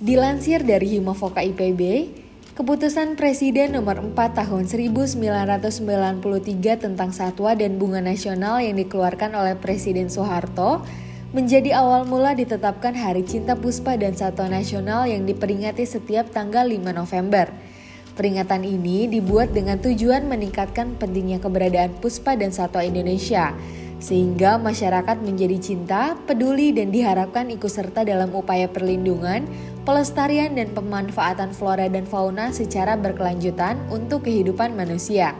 Dilansir dari Himafoka IPB, Keputusan Presiden Nomor 4 Tahun 1993 tentang Satwa dan Bunga Nasional yang dikeluarkan oleh Presiden Soeharto menjadi awal mula ditetapkan Hari Cinta Puspa dan Satwa Nasional yang diperingati setiap tanggal 5 November. Peringatan ini dibuat dengan tujuan meningkatkan pentingnya keberadaan puspa dan satwa Indonesia, sehingga masyarakat menjadi cinta, peduli, dan diharapkan ikut serta dalam upaya perlindungan, pelestarian, dan pemanfaatan flora dan fauna secara berkelanjutan untuk kehidupan manusia.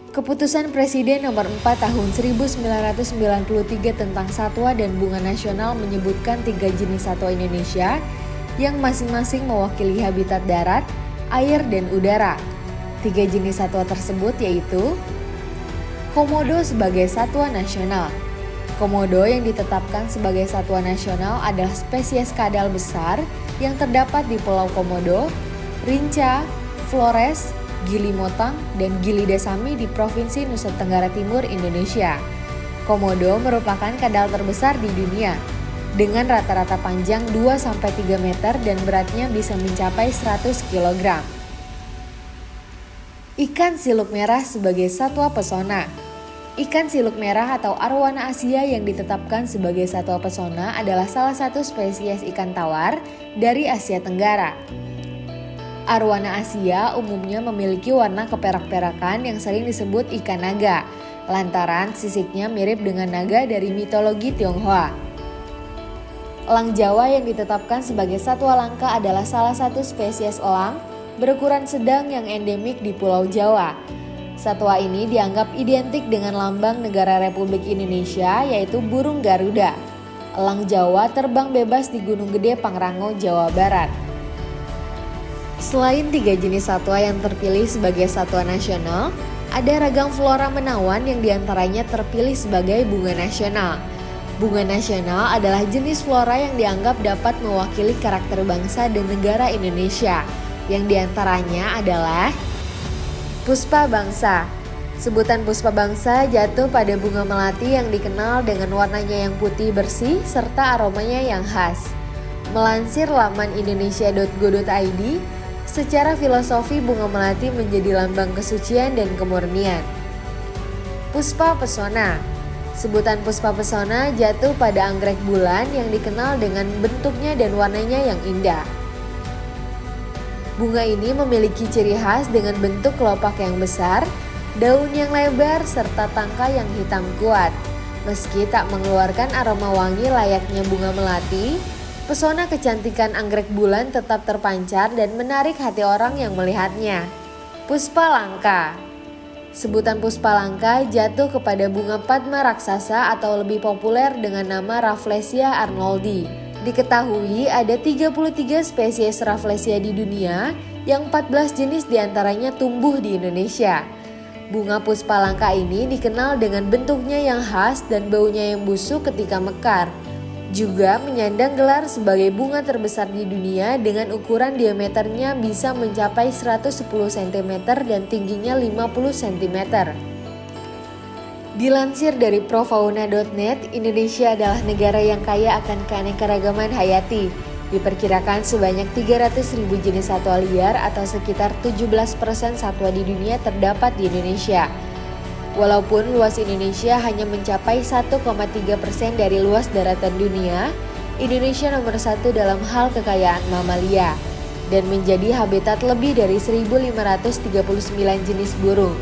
Keputusan Presiden Nomor 4 Tahun 1993 tentang Satwa dan Bunga Nasional menyebutkan 3 jenis satwa Indonesia yang masing-masing mewakili habitat darat, air, dan udara. 3 jenis satwa tersebut yaitu Komodo sebagai satwa nasional. Komodo yang ditetapkan sebagai satwa nasional adalah spesies kadal besar yang terdapat di Pulau Komodo, Rinca, Flores, Gili Motang, dan Gili Desami di Provinsi Nusa Tenggara Timur, Indonesia. Komodo merupakan kadal terbesar di dunia, dengan rata-rata panjang 2-3 meter dan beratnya bisa mencapai 100 kg. Ikan siluk merah sebagai satwa pesona. Ikan siluk merah atau arwana Asia yang ditetapkan sebagai satwa pesona adalah salah satu spesies ikan tawar dari Asia Tenggara. Arwana Asia umumnya memiliki warna keperak-perakan yang sering disebut ikan naga, lantaran sisiknya mirip dengan naga dari mitologi Tionghoa. Elang Jawa yang ditetapkan sebagai satwa langka adalah salah satu spesies elang berukuran sedang yang endemik di Pulau Jawa. Satwa ini dianggap identik dengan lambang negara Republik Indonesia, yaitu burung Garuda. Elang Jawa terbang bebas di Gunung Gede, Pangrango, Jawa Barat. Selain 3 jenis satwa yang terpilih sebagai satwa nasional, ada ragam flora menawan yang diantaranya terpilih sebagai bunga nasional. Bunga nasional adalah jenis flora yang dianggap dapat mewakili karakter bangsa dan negara Indonesia, yang diantaranya adalah Puspa Bangsa. Sebutan Puspa Bangsa jatuh pada bunga melati yang dikenal dengan warnanya yang putih bersih serta aromanya yang khas. Melansir laman indonesia.go.id, secara filosofi bunga melati menjadi lambang kesucian dan kemurnian. Puspa Pesona. Sebutan Puspa Pesona jatuh pada anggrek bulan yang dikenal dengan bentuknya dan warnanya yang indah. Bunga ini memiliki ciri khas dengan bentuk kelopak yang besar, daun yang lebar, serta tangkai yang hitam kuat. Meski tak mengeluarkan aroma wangi layaknya bunga melati, pesona kecantikan anggrek bulan tetap terpancar dan menarik hati orang yang melihatnya. Puspa Langka. Sebutan Puspa Langka jatuh kepada bunga padma raksasa atau lebih populer dengan nama Rafflesia arnoldi. Diketahui ada 33 spesies Rafflesia di dunia, yang 14 jenis diantaranya tumbuh di Indonesia. Bunga Puspa Langka ini dikenal dengan bentuknya yang khas dan baunya yang busuk ketika mekar. Juga menyandang gelar sebagai bunga terbesar di dunia dengan ukuran diameternya bisa mencapai 110 cm dan tingginya 50 cm. Dilansir dari profauna.net, Indonesia adalah negara yang kaya akan keanekaragaman hayati. Diperkirakan sebanyak 300.000 jenis satwa liar atau sekitar 17% satwa di dunia terdapat di Indonesia. Walaupun luas Indonesia hanya mencapai 1,3% dari luas daratan dunia, Indonesia nomor 1 dalam hal kekayaan mamalia dan menjadi habitat lebih dari 1.539 jenis burung.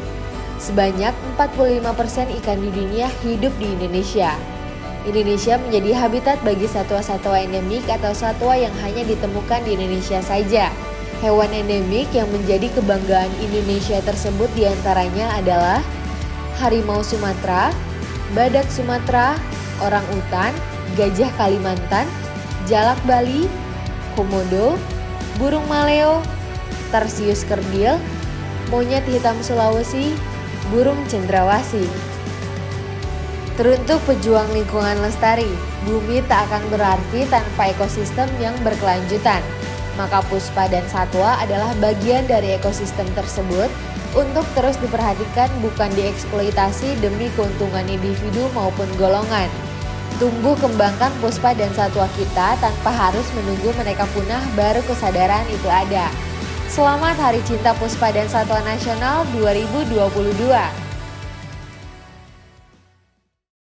Sebanyak 45% ikan di dunia hidup di Indonesia. Indonesia menjadi habitat bagi satwa-satwa endemik atau satwa yang hanya ditemukan di Indonesia saja. Hewan endemik yang menjadi kebanggaan Indonesia tersebut diantaranya adalah harimau Sumatera, badak Sumatera, orang utan, gajah Kalimantan, jalak Bali, komodo, burung maleo, tarsius kerdil, monyet hitam Sulawesi, burung cendrawasih. Teruntuk pejuang lingkungan lestari, bumi tak akan berarti tanpa ekosistem yang berkelanjutan. Maka puspa dan satwa adalah bagian dari ekosistem tersebut untuk terus diperhatikan, bukan dieksploitasi demi keuntungan individu maupun golongan. Tumbuh kembangkan puspa dan satwa kita tanpa harus menunggu mereka punah baru kesadaran itu ada. Selamat Hari Cinta Puspa dan Satwa Nasional 2022.